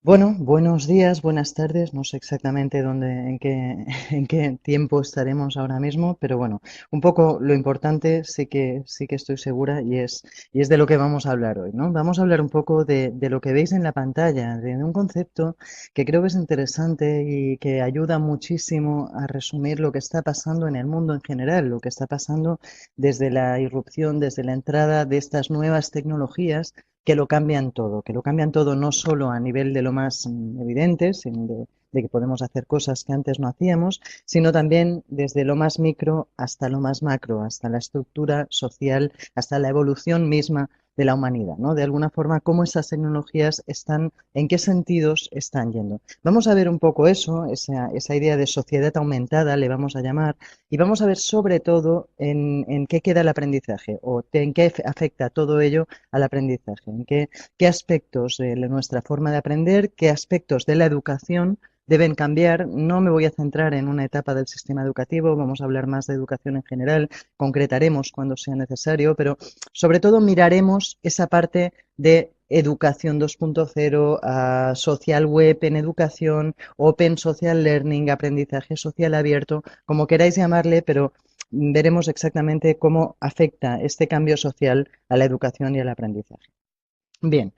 Bueno, buenos días, buenas tardes. No sé exactamente dónde, en qué tiempo estaremos ahora mismo, pero bueno, un poco lo importante sí que estoy segura y es de lo que vamos a hablar hoy, ¿no? Vamos a hablar un poco de lo que veis en la pantalla, de un concepto que creo que es interesante y que ayuda muchísimo a resumir lo que está pasando en el mundo en general, lo que está pasando desde la irrupción, desde la entrada de estas nuevas tecnologías que lo cambian todo no solo a nivel de lo más evidente, de que podemos hacer cosas que antes no hacíamos, sino también desde lo más micro hasta lo más macro, hasta la estructura social, hasta la evolución misma de la humanidad, ¿no? De alguna forma, cómo esas tecnologías están, en qué sentidos están yendo. Vamos a ver un poco eso, esa idea de sociedad aumentada, le vamos a llamar, y vamos a ver sobre todo en qué queda el aprendizaje o en qué afecta todo ello al aprendizaje, qué aspectos de nuestra forma de aprender, qué aspectos de la educación deben cambiar. No me voy a centrar en una etapa del sistema educativo, vamos a hablar más de educación en general, concretaremos cuando sea necesario, pero sobre todo miraremos esa parte de educación 2.0, social web en educación, open social learning, aprendizaje social abierto, como queráis llamarle, pero veremos exactamente cómo afecta este cambio social a la educación y al aprendizaje. Bien,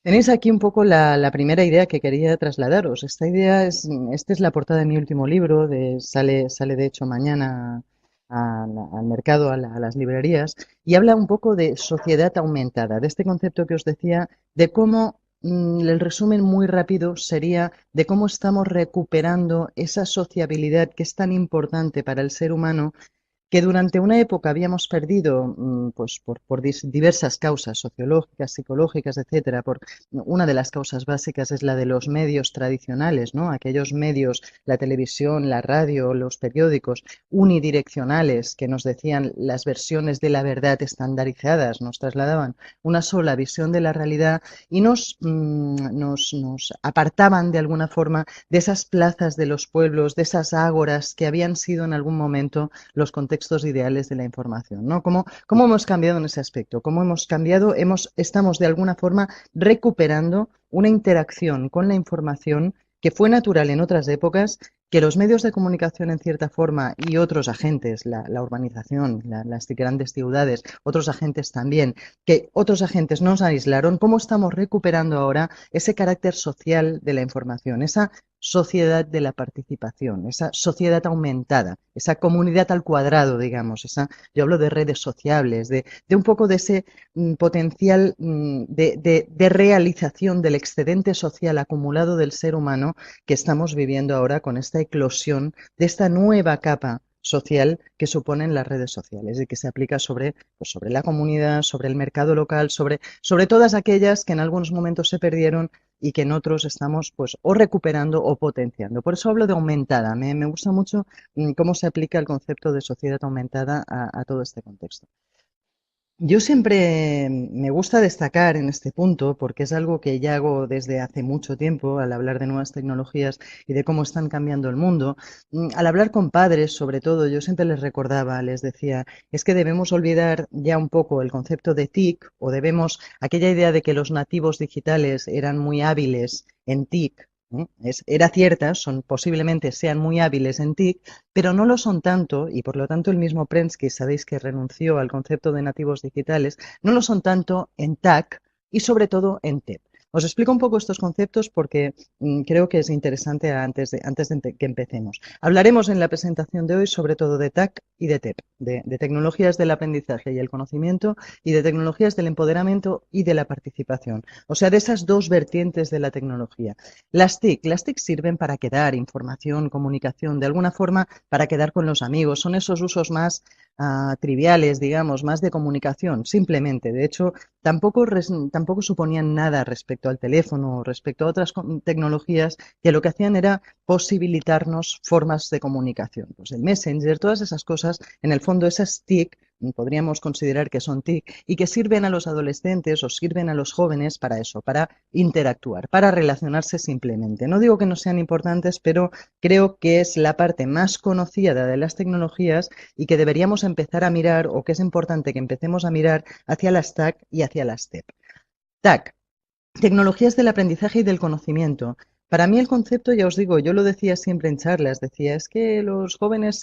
tenéis aquí un poco la primera idea que quería trasladaros. Esta es la portada de mi último libro, sale de hecho mañana al mercado, a las librerías, y habla un poco de sociedad aumentada, de este concepto que os decía, de cómo el resumen muy rápido sería de cómo estamos recuperando esa sociabilidad que es tan importante para el ser humano que durante una época habíamos perdido, pues por diversas causas sociológicas, psicológicas, etcétera. Una de las causas básicas es la de los medios tradicionales, ¿no? Aquellos medios, la televisión, la radio, los periódicos unidireccionales que nos decían las versiones de la verdad estandarizadas, nos trasladaban una sola visión de la realidad y nos apartaban de alguna forma de esas plazas de los pueblos, de esas ágoras que habían sido en algún momento los contextos ideales de la información, ¿no? ¿Cómo hemos cambiado en ese aspecto? ¿Cómo hemos cambiado? Estamos de alguna forma recuperando una interacción con la información que fue natural en otras épocas, que los medios de comunicación en cierta forma y otros agentes, la urbanización, las grandes ciudades, otros agentes también, que otros agentes nos aislaron, ¿cómo estamos recuperando ahora ese carácter social de la información, esa sociedad de la participación, esa sociedad aumentada, esa comunidad al cuadrado, digamos, yo hablo de redes sociables, de un poco de ese potencial de realización del excedente social acumulado del ser humano que estamos viviendo ahora con esta eclosión de esta nueva capa social que suponen las redes sociales y que se aplica sobre la comunidad, sobre el mercado local, sobre todas aquellas que en algunos momentos se perdieron y que en otros estamos pues o recuperando o potenciando. Por eso hablo de aumentada. Me gusta mucho cómo se aplica el concepto de sociedad aumentada a todo este contexto. Yo siempre me gusta destacar en este punto, porque es algo que ya hago desde hace mucho tiempo al hablar de nuevas tecnologías y de cómo están cambiando el mundo. Al hablar con padres, sobre todo, yo siempre les recordaba, les decía, es que debemos olvidar ya un poco el concepto de TIC o debemos aquella idea de que los nativos digitales eran muy hábiles en TIC. Era cierta, posiblemente sean muy hábiles en TIC, pero no lo son tanto, y por lo tanto el mismo Prensky, sabéis que renunció al concepto de nativos digitales, no lo son tanto en TAC y sobre todo en TEP. Os explico un poco estos conceptos porque creo que es interesante antes de que empecemos. Hablaremos en la presentación de hoy sobre todo de TAC y de TEP, de tecnologías del aprendizaje y el conocimiento y de tecnologías del empoderamiento y de la participación. O sea, de esas dos vertientes de la tecnología. Las TIC sirven para quedar información, comunicación, de alguna forma para quedar con los amigos. Son esos usos más triviales, digamos, más de comunicación, simplemente. De hecho, tampoco suponían nada respecto al teléfono o respecto a otras tecnologías que lo que hacían era posibilitarnos formas de comunicación. Pues el Messenger, todas esas cosas, en el fondo esas TIC podríamos considerar que son TIC y que sirven a los adolescentes o sirven a los jóvenes para eso, para interactuar, para relacionarse simplemente. No digo que no sean importantes, pero creo que es la parte más conocida de las tecnologías y que deberíamos empezar a mirar o que es importante que empecemos a mirar hacia las TAC y hacia las TEP. TAC. Tecnologías del aprendizaje y del conocimiento. Para mí el concepto, ya os digo, yo lo decía siempre en charlas, decía, es que los jóvenes,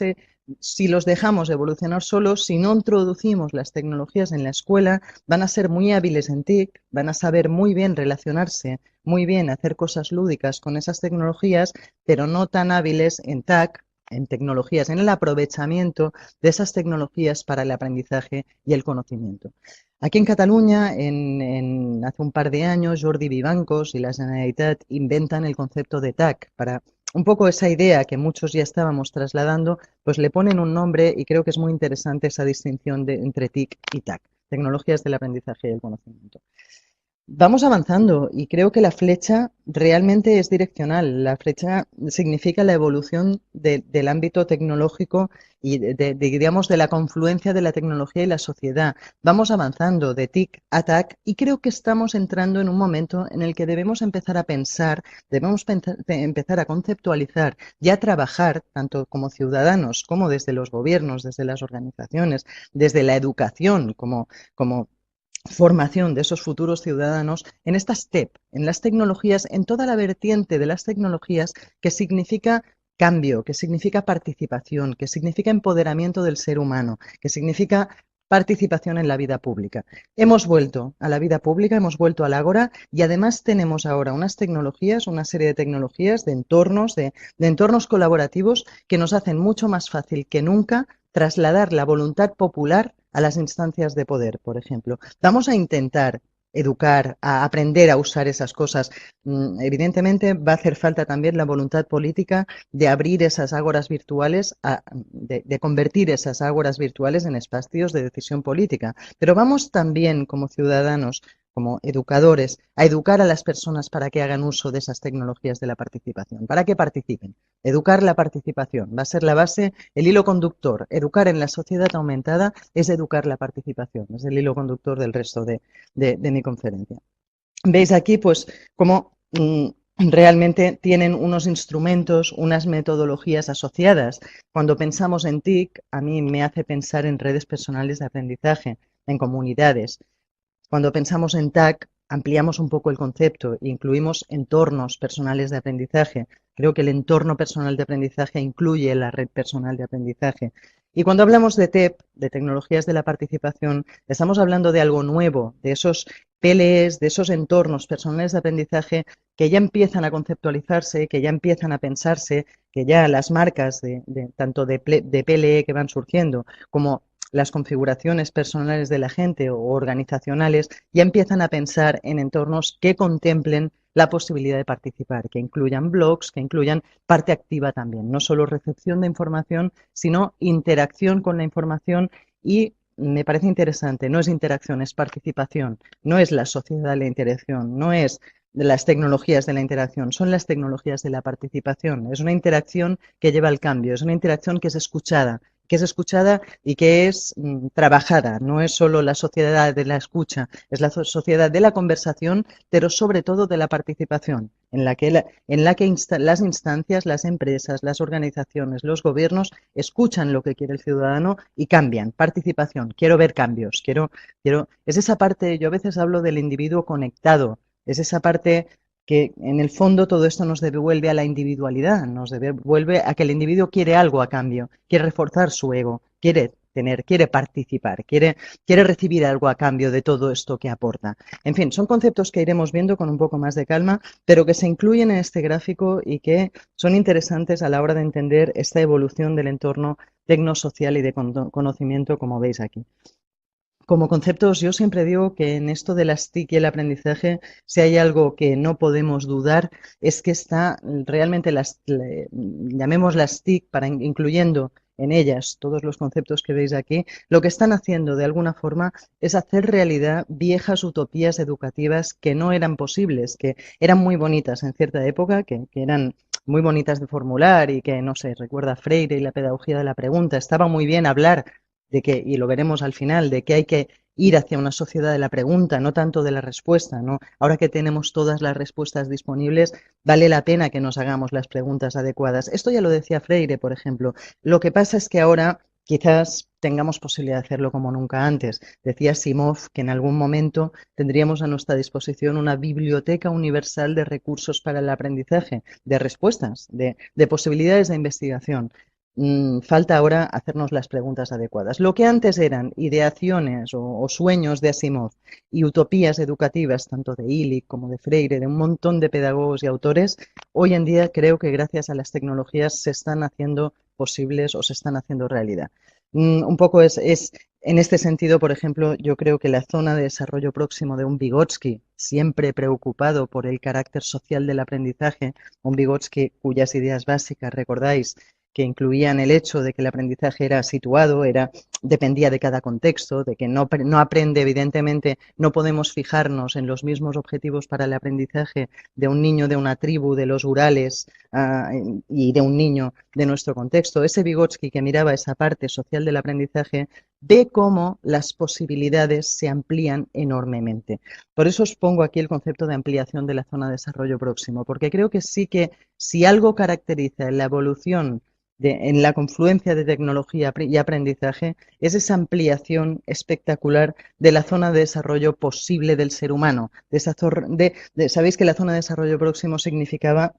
si los dejamos evolucionar solos, si no introducimos las tecnologías en la escuela, van a ser muy hábiles en TIC, van a saber muy bien relacionarse, muy bien hacer cosas lúdicas con esas tecnologías, pero no tan hábiles en TAC, en tecnologías, en el aprovechamiento de esas tecnologías para el aprendizaje y el conocimiento. Aquí en Cataluña, hace un par de años, Jordi Vivancos y la Generalitat inventan el concepto de TAC para un poco esa idea que muchos ya estábamos trasladando, pues le ponen un nombre y creo que es muy interesante esa distinción entre TIC y TAC, tecnologías del aprendizaje y el conocimiento. Vamos avanzando y creo que la flecha realmente es direccional. La flecha significa la evolución del ámbito tecnológico y digamos, de la confluencia de la tecnología y la sociedad. Vamos avanzando de TIC a TAC y creo que estamos entrando en un momento en el que debemos empezar a pensar, debemos empezar a conceptualizar y a trabajar, tanto como ciudadanos como desde los gobiernos, desde las organizaciones, desde la educación como formación de esos futuros ciudadanos en estas TEP, en las tecnologías, en toda la vertiente de las tecnologías que significa cambio, que significa participación, que significa empoderamiento del ser humano, que significa participación en la vida pública. Hemos vuelto a la vida pública, hemos vuelto al ágora y además tenemos ahora unas tecnologías, una serie de tecnologías, de entornos colaborativos que nos hacen mucho más fácil que nunca trasladar la voluntad popular a las instancias de poder, por ejemplo. Vamos a intentar educar, a aprender a usar esas cosas. Evidentemente va a hacer falta también la voluntad política de abrir esas ágoras virtuales, de convertir esas ágoras virtuales en espacios de decisión política. Pero vamos también como ciudadanos, como educadores, a educar a las personas para que hagan uso de esas tecnologías de la participación, para que participen. Educar la participación va a ser la base, el hilo conductor. Educar en la sociedad aumentada es educar la participación, es el hilo conductor del resto de mi conferencia. Veis aquí, pues, cómo realmente tienen unos instrumentos, unas metodologías asociadas. Cuando pensamos en TIC, a mí me hace pensar en redes personales de aprendizaje, en comunidades. Cuando pensamos en TAC, ampliamos un poco el concepto e incluimos entornos personales de aprendizaje. Creo que el entorno personal de aprendizaje incluye la red personal de aprendizaje. Y cuando hablamos de TEP, de tecnologías de la participación, estamos hablando de algo nuevo, de esos PLEs, de esos entornos personales de aprendizaje que ya empiezan a conceptualizarse, que ya empiezan a pensarse, que ya las marcas tanto de PLE que van surgiendo como las configuraciones personales de la gente o organizacionales ya empiezan a pensar en entornos que contemplen la posibilidad de participar, que incluyan blogs, que incluyan parte activa también, no solo recepción de información, sino interacción con la información y me parece interesante, no es interacción, es participación, no es la sociedad de la interacción, no es de las tecnologías de la interacción, son las tecnologías de la participación. Es una interacción que lleva al cambio, es una interacción que es escuchada y que es trabajada. No es solo la sociedad de la escucha, es la sociedad de la conversación, pero sobre todo de la participación, en la que las instancias, las empresas, las organizaciones, los gobiernos escuchan lo que quiere el ciudadano y cambian. Participación. Quiero ver cambios. Es esa parte, yo a veces hablo del individuo conectado, es esa parte que en el fondo todo esto nos devuelve a la individualidad, nos devuelve a que el individuo quiere algo a cambio, quiere reforzar su ego, quiere participar, quiere recibir algo a cambio de todo esto que aporta. En fin, son conceptos que iremos viendo con un poco más de calma, pero que se incluyen en este gráfico y que son interesantes a la hora de entender esta evolución del entorno tecnosocial y de conocimiento, como veis aquí. Como conceptos, yo siempre digo que en esto de las TIC y el aprendizaje, si hay algo que no podemos dudar, es que está realmente llamemos las TIC, incluyendo en ellas todos los conceptos que veis aquí, lo que están haciendo de alguna forma es hacer realidad viejas utopías educativas que no eran posibles, que eran muy bonitas en cierta época, que eran muy bonitas de formular y que, no sé, recuerda Freire y la pedagogía de la pregunta, estaba muy bien hablar de que, y lo veremos al final, de que hay que ir hacia una sociedad de la pregunta, no tanto de la respuesta, ¿no? Ahora que tenemos todas las respuestas disponibles, vale la pena que nos hagamos las preguntas adecuadas. Esto ya lo decía Freire, por ejemplo. Lo que pasa es que ahora quizás tengamos posibilidad de hacerlo como nunca antes. Decía Asimov que en algún momento tendríamos a nuestra disposición una biblioteca universal de recursos para el aprendizaje, de respuestas, de posibilidades de investigación. Falta ahora hacernos las preguntas adecuadas. Lo que antes eran ideaciones o sueños de Asimov y utopías educativas, tanto de Illich como de Freire, de un montón de pedagogos y autores, hoy en día creo que gracias a las tecnologías se están haciendo posibles o se están haciendo realidad. Un poco en este sentido, por ejemplo, yo creo que la zona de desarrollo próximo de un Vygotsky, siempre preocupado por el carácter social del aprendizaje, un Vygotsky cuyas ideas básicas, recordáis, que incluían el hecho de que el aprendizaje era situado, dependía de cada contexto, de que no aprende, evidentemente, no podemos fijarnos en los mismos objetivos para el aprendizaje de un niño de una tribu de los Urales y de un niño de nuestro contexto. Ese Vygotsky que miraba esa parte social del aprendizaje ve cómo las posibilidades se amplían enormemente. Por eso os pongo aquí el concepto de ampliación de la zona de desarrollo próximo, porque creo que sí que si algo caracteriza la evolución en la confluencia de tecnología y aprendizaje es esa ampliación espectacular de la zona de desarrollo posible del ser humano. Sabéis que la zona de desarrollo próximo significaba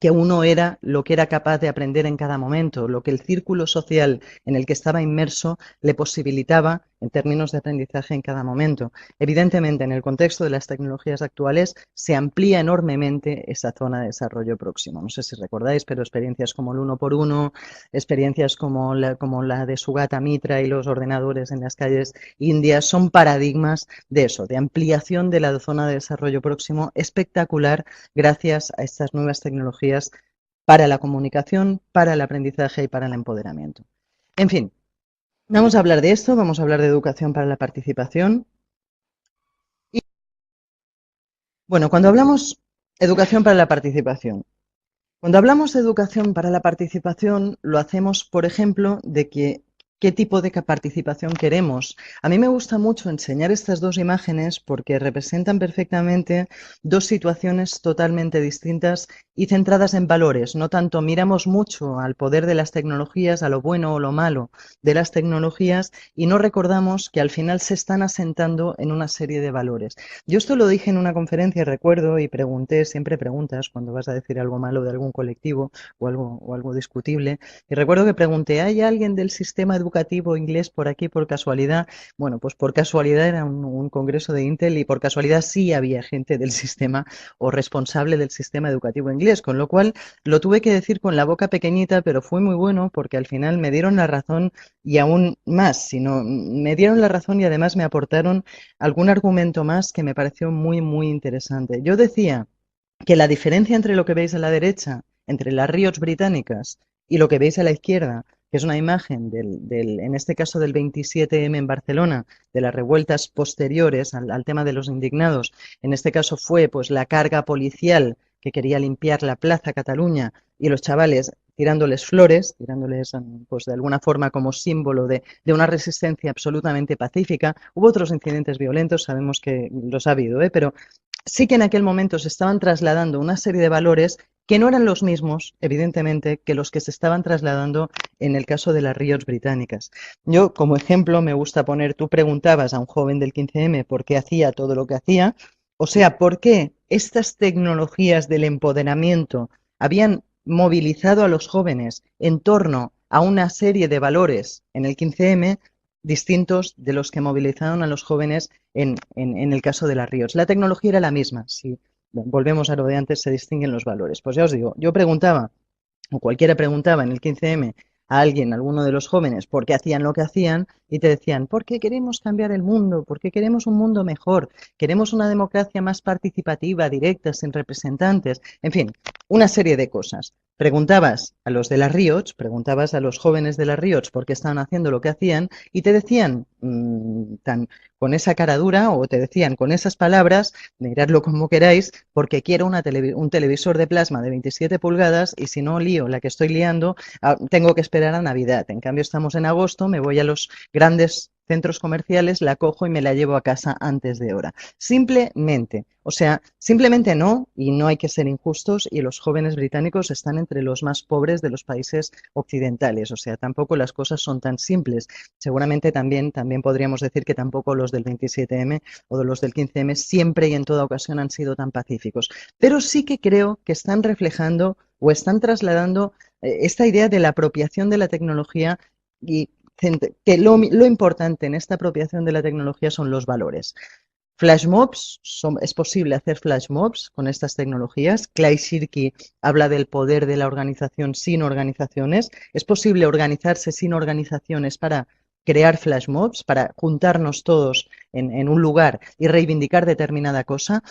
que uno era lo que era capaz de aprender en cada momento, lo que el círculo social en el que estaba inmerso le posibilitaba en términos de aprendizaje en cada momento. Evidentemente, en el contexto de las tecnologías actuales se amplía enormemente esa zona de desarrollo próximo. No sé si recordáis, pero experiencias como el uno por uno, experiencias como la de Sugata Mitra y los ordenadores en las calles indias son paradigmas de eso, de ampliación de la zona de desarrollo próximo espectacular gracias a estas nuevas tecnologías para la comunicación, para el aprendizaje y para el empoderamiento. En fin, vamos a hablar de esto, vamos a hablar de educación para la participación. Y, bueno, cuando hablamos educación para la participación, cuando hablamos de educación para la participación, lo hacemos, por ejemplo, de qué tipo de participación queremos. A mí me gusta mucho enseñar estas dos imágenes porque representan perfectamente dos situaciones totalmente distintas y centradas en valores. No tanto miramos mucho al poder de las tecnologías, a lo bueno o lo malo de las tecnologías y no recordamos que al final se están asentando en una serie de valores. Yo esto lo dije en una conferencia, recuerdo, y pregunté, siempre preguntas cuando vas a decir algo malo de algún colectivo o algo discutible, y recuerdo que pregunté, ¿hay alguien del sistema educativo inglés por aquí por casualidad? Bueno, pues por casualidad era un congreso de Intel y por casualidad sí había gente del sistema o responsable del sistema educativo inglés, con lo cual lo tuve que decir con la boca pequeñita, pero fue muy bueno porque al final me dieron la razón y aún más, sino me dieron la razón y además me aportaron algún argumento más que me pareció muy, muy interesante. Yo decía que la diferencia entre lo que veis a la derecha, entre las Riots británicas, y lo que veis a la izquierda, que es una imagen en este caso del 27M en Barcelona, de las revueltas posteriores al tema de los indignados, en este caso fue pues la carga policial que quería limpiar la Plaza Cataluña y los chavales tirándoles flores, tirándoles pues de alguna forma como símbolo de una resistencia absolutamente pacífica. Hubo otros incidentes violentos, sabemos que los ha habido, pero sí que en aquel momento se estaban trasladando una serie de valores que no eran los mismos, evidentemente, que los que se estaban trasladando en el caso de las Riots británicas. Yo, como ejemplo, me gusta poner, tú preguntabas a un joven del 15M por qué hacía todo lo que hacía, o sea, por qué estas tecnologías del empoderamiento habían movilizado a los jóvenes en torno a una serie de valores en el 15M distintos de los que movilizaron a los jóvenes en el caso de las Riots. La tecnología era la misma, si volvemos a lo de antes, se distinguen los valores. Pues ya os digo, yo preguntaba, o cualquiera preguntaba en el 15M a alguien, a alguno de los jóvenes, por qué hacían lo que hacían, y te decían, porque queremos cambiar el mundo, porque queremos un mundo mejor, queremos una democracia más participativa, directa, sin representantes, en fin, una serie de cosas. Preguntabas a los de las Riots, preguntabas a los jóvenes de las Riots por qué estaban haciendo lo que hacían y te decían con esa cara dura o te decían con esas palabras, miradlo como queráis, porque quiero un televisor de plasma de 27 pulgadas y si no lío la que estoy liando, tengo que esperar a Navidad. En cambio estamos en agosto, me voy a los grandes centros comerciales, la cojo y me la llevo a casa antes de hora. Simplemente, o sea, simplemente no, y no hay que ser injustos, y los jóvenes británicos están entre los más pobres de los países occidentales. O sea, tampoco las cosas son tan simples. Seguramente también podríamos decir que tampoco los del 27M o de los del 15M siempre y en toda ocasión han sido tan pacíficos. Pero sí que creo que están reflejando o están trasladando esta idea de la apropiación de la tecnología y que lo importante en esta apropiación de la tecnología son los valores. Flash mobs, es posible hacer flash mobs con estas tecnologías. Clay Shirky habla del poder de la organización sin organizaciones. Es posible organizarse sin organizaciones para crear flash mobs, para juntarnos todos en un lugar y reivindicar determinada cosa.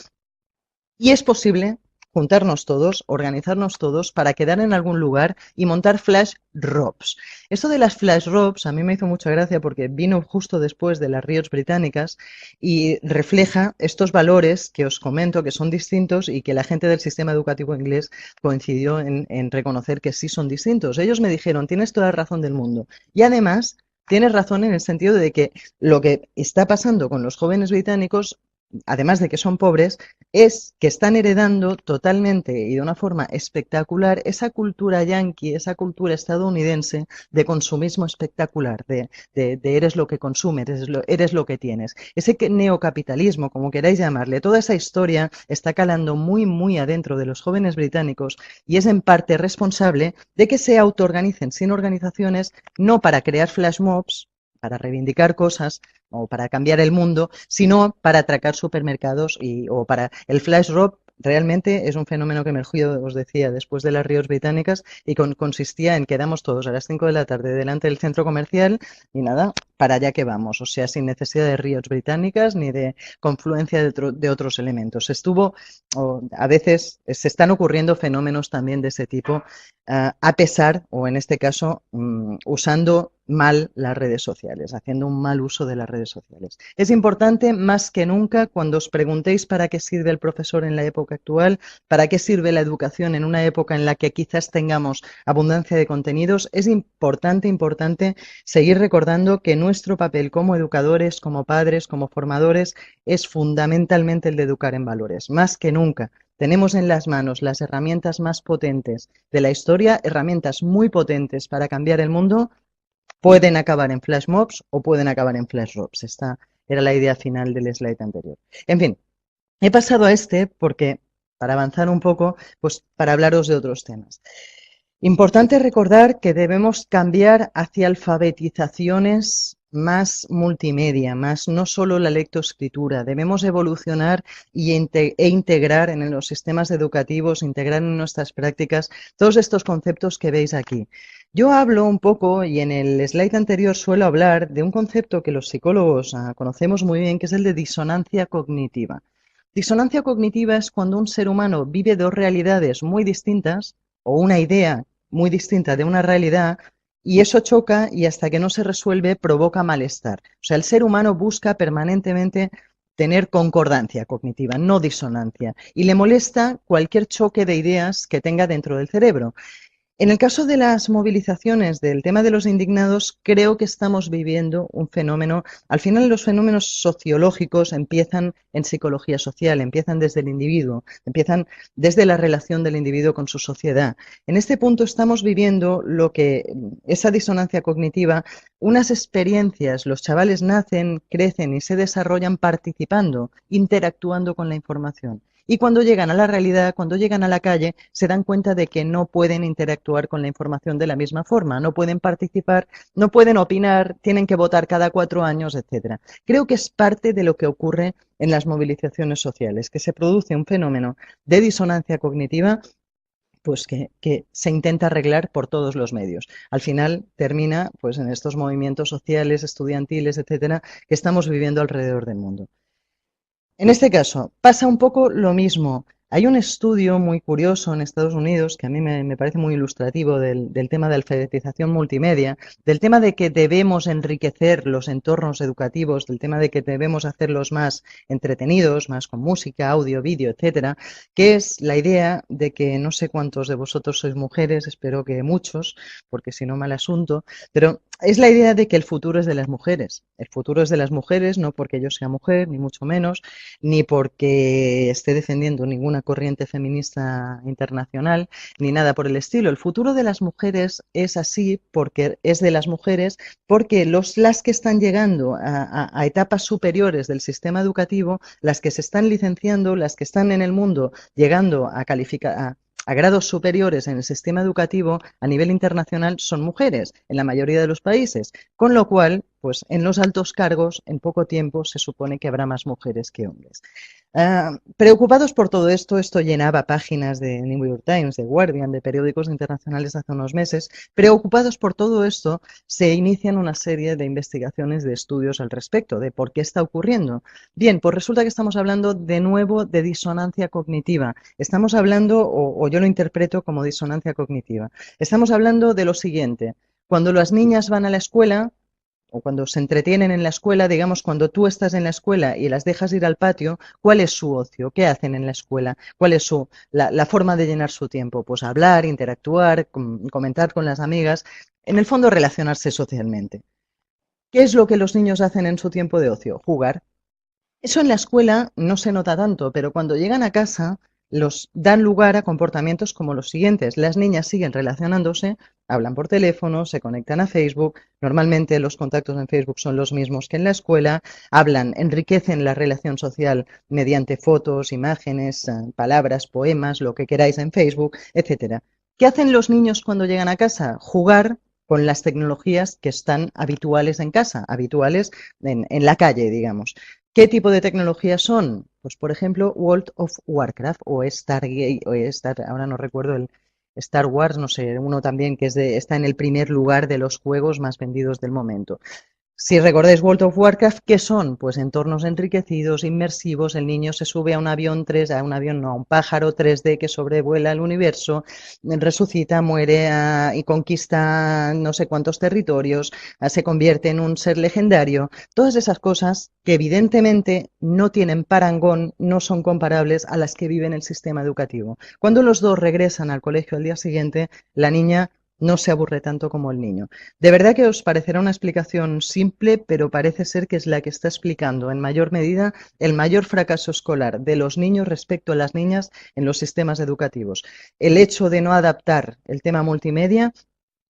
Y es posible juntarnos todos, organizarnos todos para quedar en algún lugar y montar flash robs. Esto de las flash robs a mí me hizo mucha gracia porque vino justo después de las riots británicas y refleja estos valores que os comento que son distintos y que la gente del sistema educativo inglés coincidió en reconocer que sí son distintos. Ellos me dijeron, tienes toda la razón del mundo. Y además, tienes razón en el sentido de que lo que está pasando con los jóvenes británicos, además de que son pobres, es que están heredando totalmente y de una forma espectacular esa cultura yanqui, esa cultura estadounidense de consumismo espectacular, de eres lo que consumes, eres lo que tienes. Ese neocapitalismo, como queráis llamarle, toda esa historia está calando muy, muy adentro de los jóvenes británicos y es en parte responsable de que se autoorganicen sin organizaciones, no para crear flash mobs, para reivindicar cosas o para cambiar el mundo, sino para atracar supermercados o para el flash rob. Realmente es un fenómeno que emergió, os decía, después de las riots británicas y consistía en quedamos todos a las 5 de la tarde delante del centro comercial y nada, para allá que vamos, o sea, sin necesidad de riots británicas ni de confluencia de otros elementos. A veces se están ocurriendo fenómenos también de ese tipo, a pesar, o en este caso, usando mal las redes sociales, haciendo un mal uso de las redes sociales. Es importante más que nunca cuando os preguntéis para qué sirve el profesor en la época actual, para qué sirve la educación en una época en la que quizás tengamos abundancia de contenidos, es importante seguir recordando que nuestro papel como educadores, como padres, como formadores, es fundamentalmente el de educar en valores, más que nunca. Tenemos en las manos las herramientas más potentes de la historia, herramientas muy potentes para cambiar el mundo. Pueden acabar en flash mobs o pueden acabar en flash robs. Esta era la idea final del slide anterior. En fin, he pasado a este porque, para avanzar un poco, pues para hablaros de otros temas. Importante recordar que debemos cambiar hacia alfabetizaciones más multimedia, más no solo la lectoescritura. Debemos evolucionar e integrar en los sistemas educativos, integrar en nuestras prácticas todos estos conceptos que veis aquí. Yo hablo un poco, y en el slide anterior suelo hablar de un concepto que los psicólogos conocemos muy bien, que es el de disonancia cognitiva. Disonancia cognitiva es cuando un ser humano vive dos realidades muy distintas o una idea muy distinta de una realidad y eso choca y hasta que no se resuelve provoca malestar. O sea, el ser humano busca permanentemente tener concordancia cognitiva, no disonancia, y le molesta cualquier choque de ideas que tenga dentro del cerebro. En el caso de las movilizaciones del tema de los indignados, creo que estamos viviendo un fenómeno. Al final, los fenómenos sociológicos empiezan en psicología social, empiezan desde el individuo, empiezan desde la relación del individuo con su sociedad. En este punto estamos viviendo lo que esa disonancia cognitiva, unas experiencias, los chavales nacen, crecen y se desarrollan participando, interactuando con la información. Y cuando llegan a la realidad, cuando llegan a la calle, se dan cuenta de que no pueden interactuar con la información de la misma forma, no pueden participar, no pueden opinar, tienen que votar cada 4 años, etcétera. Creo que es parte de lo que ocurre en las movilizaciones sociales, que se produce un fenómeno de disonancia cognitiva pues que se intenta arreglar por todos los medios. Al final termina pues en estos movimientos sociales, estudiantiles, etcétera, que estamos viviendo alrededor del mundo. En este caso, pasa un poco lo mismo. Hay un estudio muy curioso en Estados Unidos que a mí me parece muy ilustrativo del tema de alfabetización multimedia, del tema de que debemos enriquecer los entornos educativos, del tema de que debemos hacerlos más entretenidos, más con música, audio, vídeo, etcétera, que es la idea de que no sé cuántos de vosotros sois mujeres, espero que muchos, porque si no mal asunto, pero es la idea de que el futuro es de las mujeres. El futuro es de las mujeres, no porque yo sea mujer, ni mucho menos, ni porque esté defendiendo ninguna corriente feminista internacional, ni nada por el estilo. El futuro de las mujeres es así porque es de las mujeres, porque las que están llegando a etapas superiores del sistema educativo, las que se están licenciando, las que están en el mundo llegando a calificar, a grados superiores en el sistema educativo a nivel internacional son mujeres en la mayoría de los países, con lo cual, pues en los altos cargos, en poco tiempo se supone que habrá más mujeres que hombres. Preocupados por todo esto, esto llenaba páginas de New York Times, de Guardian, de periódicos internacionales hace unos meses. Preocupados por todo esto, se inician una serie de investigaciones, de estudios al respecto, de por qué está ocurriendo. Bien, pues resulta que estamos hablando de nuevo de disonancia cognitiva. Estamos hablando, o yo lo interpreto como disonancia cognitiva. Estamos hablando de lo siguiente. Cuando las niñas van a la escuela, o cuando se entretienen en la escuela, digamos, cuando tú estás en la escuela y las dejas ir al patio, ¿cuál es su ocio? ¿Qué hacen en la escuela? ¿Cuál es la forma de llenar su tiempo? Pues hablar, interactuar, comentar con las amigas, en el fondo relacionarse socialmente. ¿Qué es lo que los niños hacen en su tiempo de ocio? Jugar. Eso en la escuela no se nota tanto, pero cuando llegan a casa los dan lugar a comportamientos como los siguientes. Las niñas siguen relacionándose, hablan por teléfono, se conectan a Facebook, normalmente los contactos en Facebook son los mismos que en la escuela, hablan, enriquecen la relación social mediante fotos, imágenes, palabras, poemas, lo que queráis en Facebook, etcétera. ¿Qué hacen los niños cuando llegan a casa? Jugar con las tecnologías que están habituales en casa, habituales en la calle, digamos. ¿Qué tipo de tecnologías son? Pues, por ejemplo, World of Warcraft o Stargate, o ahora no recuerdo el Star Wars, no sé, uno también que está en el primer lugar de los juegos más vendidos del momento. Si recordáis World of Warcraft, ¿qué son? Pues entornos enriquecidos, inmersivos, el niño se sube a un avión 3, a un avión no, a un pájaro 3D que sobrevuela el universo, resucita, muere y conquista no sé cuántos territorios, se convierte en un ser legendario. Todas esas cosas que evidentemente no tienen parangón, no son comparables a las que vive en el sistema educativo. Cuando los dos regresan al colegio al día siguiente, la niña no se aburre tanto como el niño. De verdad que os parecerá una explicación simple, pero parece ser que es la que está explicando en mayor medida el mayor fracaso escolar de los niños respecto a las niñas en los sistemas educativos. El hecho de no adaptar el tema multimedia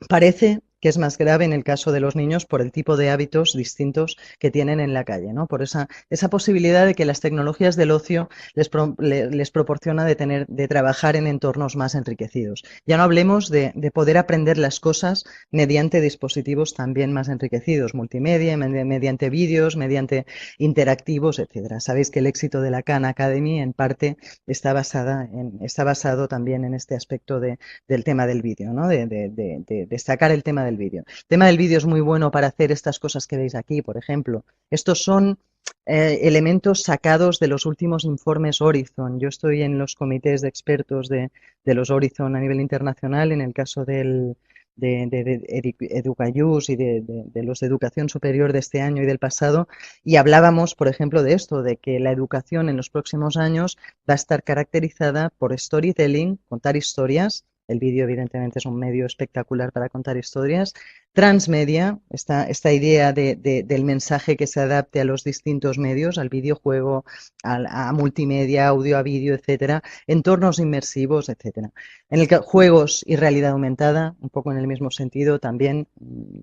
parece que es más grave en el caso de los niños por el tipo de hábitos distintos que tienen en la calle, ¿no? Por esa posibilidad de que las tecnologías del ocio les proporciona de trabajar en entornos más enriquecidos. Ya no hablemos de poder aprender las cosas mediante dispositivos también más enriquecidos, multimedia, mediante vídeos, mediante interactivos, etcétera. Sabéis que el éxito de la Khan Academy en parte está basado también en este aspecto del tema del vídeo, ¿no? De destacar el tema del vídeo. El tema del vídeo es muy bueno para hacer estas cosas que veis aquí, por ejemplo. Estos son elementos sacados de los últimos informes Horizon. Yo estoy en los comités de expertos de los Horizon a nivel internacional, en el caso de Educayus y de los de educación superior de este año y del pasado, y hablábamos, por ejemplo, de esto, de que la educación en los próximos años va a estar caracterizada por storytelling, contar historias. El vídeo, evidentemente, es un medio espectacular para contar historias. Transmedia, esta idea del mensaje que se adapte a los distintos medios, al videojuego, a multimedia, audio, a vídeo, etcétera, entornos inmersivos, etcétera. En el que juegos y realidad aumentada, un poco en el mismo sentido, también,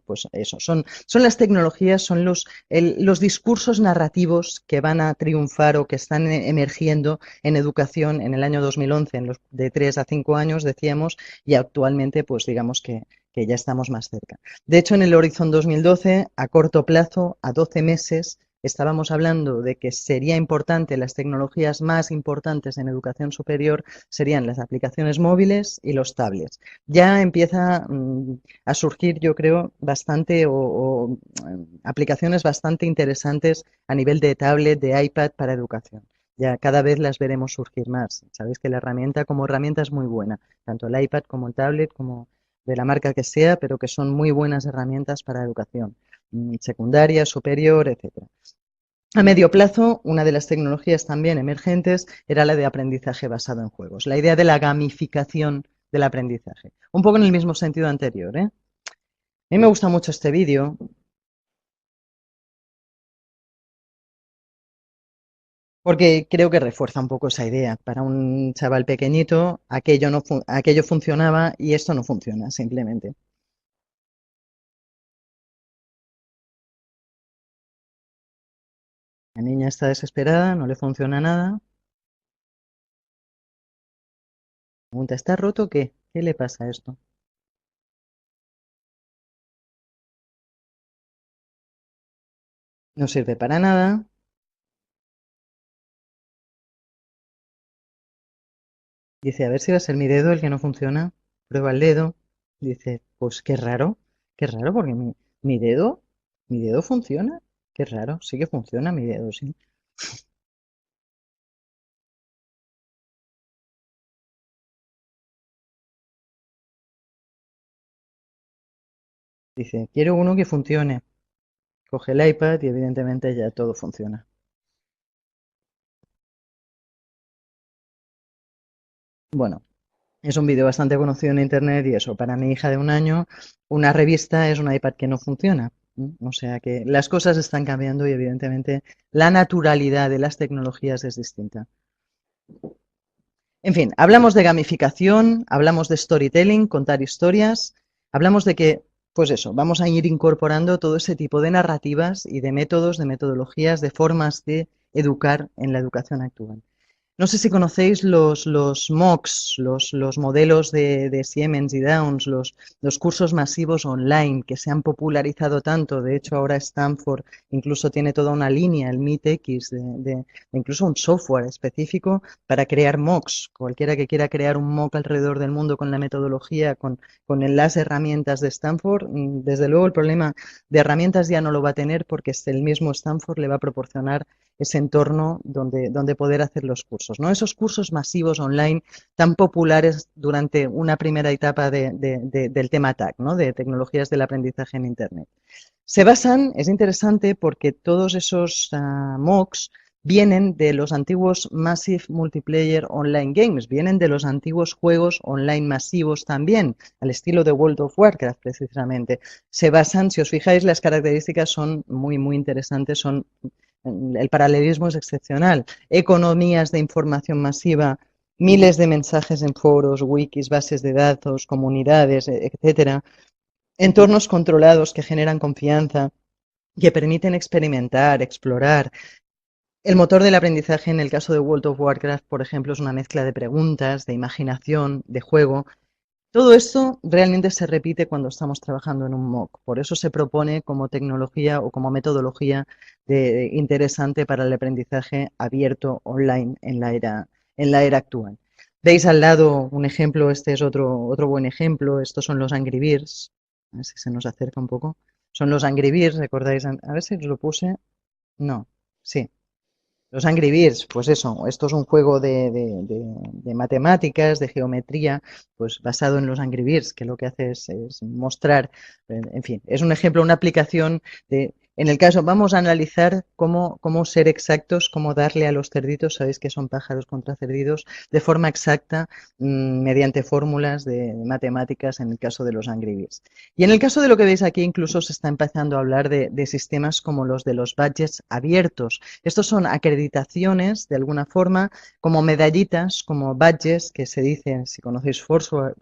pues eso, son las tecnologías, son los discursos narrativos que van a triunfar o que están emergiendo en educación en el año 2011, en los de 3 a 5 años, decíamos, y actualmente, pues digamos que ya estamos más cerca. De hecho, en el Horizon 2012, a corto plazo, a 12 meses, estábamos hablando de que sería importante, las tecnologías más importantes en educación superior serían las aplicaciones móviles y los tablets. Ya empieza a surgir, yo creo, bastante aplicaciones bastante interesantes a nivel de tablet, de iPad para educación. Ya cada vez las veremos surgir más. Sabéis que la herramienta como herramienta es muy buena, tanto el iPad como el tablet, como de la marca que sea, pero que son muy buenas herramientas para educación secundaria, superior, etcétera. A medio plazo, una de las tecnologías también emergentes era la de aprendizaje basado en juegos, la idea de la gamificación del aprendizaje. Un poco en el mismo sentido anterior, ¿eh? A mí me gusta mucho este vídeo porque creo que refuerza un poco esa idea. Para un chaval pequeñito, aquello, no aquello funcionaba y esto no funciona, simplemente. La niña está desesperada, no le funciona nada. Pregunta, ¿está roto o qué? ¿Qué le pasa a esto? No sirve para nada. Dice, a ver si va a ser mi dedo el que no funciona. Prueba el dedo. Dice, pues qué raro porque mi dedo, mi dedo funciona. Qué raro, sí que funciona mi dedo, sí. Dice, quiero uno que funcione. Coge el iPad y evidentemente ya todo funciona. Bueno, es un vídeo bastante conocido en internet y eso, para mi hija de 1 año, una revista es un iPad que no funciona. O sea que las cosas están cambiando y evidentemente la naturalidad de las tecnologías es distinta. En fin, hablamos de gamificación, hablamos de storytelling, contar historias, hablamos de que, pues eso, vamos a ir incorporando todo ese tipo de narrativas y de métodos, de metodologías, de formas de educar en la educación actual. No sé si conocéis los MOOCs, los modelos de Siemens y Downs, los cursos masivos online que se han popularizado tanto. De hecho, ahora Stanford incluso tiene toda una línea, el MeetX, incluso un software específico para crear MOOCs. Cualquiera que quiera crear un MOOC alrededor del mundo con la metodología, con las herramientas de Stanford, desde luego el problema de herramientas ya no lo va a tener porque el mismo Stanford le va a proporcionar ese entorno donde poder hacer los cursos, ¿no? Esos cursos masivos online tan populares durante una primera etapa del tema TAC, ¿no? De tecnologías del aprendizaje en Internet. Se basan, es interesante porque todos esos MOOCs vienen de los antiguos Massive Multiplayer Online Games, vienen de los antiguos juegos online masivos también, al estilo de World of Warcraft precisamente. Se basan, si os fijáis, las características son muy, muy interesantes, son el paralelismo es excepcional. Economías de información masiva, miles de mensajes en foros, wikis, bases de datos, comunidades, etcétera. Entornos controlados que generan confianza, que permiten experimentar, explorar. El motor del aprendizaje en el caso de World of Warcraft, por ejemplo, es una mezcla de preguntas, de imaginación, de juego. Todo esto realmente se repite cuando estamos trabajando en un MOOC. Por eso se propone como tecnología o como metodología interesante para el aprendizaje abierto online en la era actual. Veis al lado un ejemplo, este es otro buen ejemplo. Estos son los Angry Birds. A ver si se nos acerca un poco. Son los Angry Birds, ¿recordáis? A ver si os lo puse. No, sí. Los Angry Birds, pues eso, esto es un juego de matemáticas, de geometría, pues basado en los Angry Birds, que lo que hace es mostrar, en fin, es un ejemplo, una aplicación en el caso, vamos a analizar cómo ser exactos, cómo darle a los cerditos, sabéis que son pájaros contra cerditos, de forma exacta, mediante fórmulas de matemáticas en el caso de los Angry Birds. Y en el caso de lo que veis aquí, incluso se está empezando a hablar de sistemas como los de los badges abiertos. Estos son acreditaciones, de alguna forma, como medallitas, como badges, que se dicen, si conocéis Foursquare,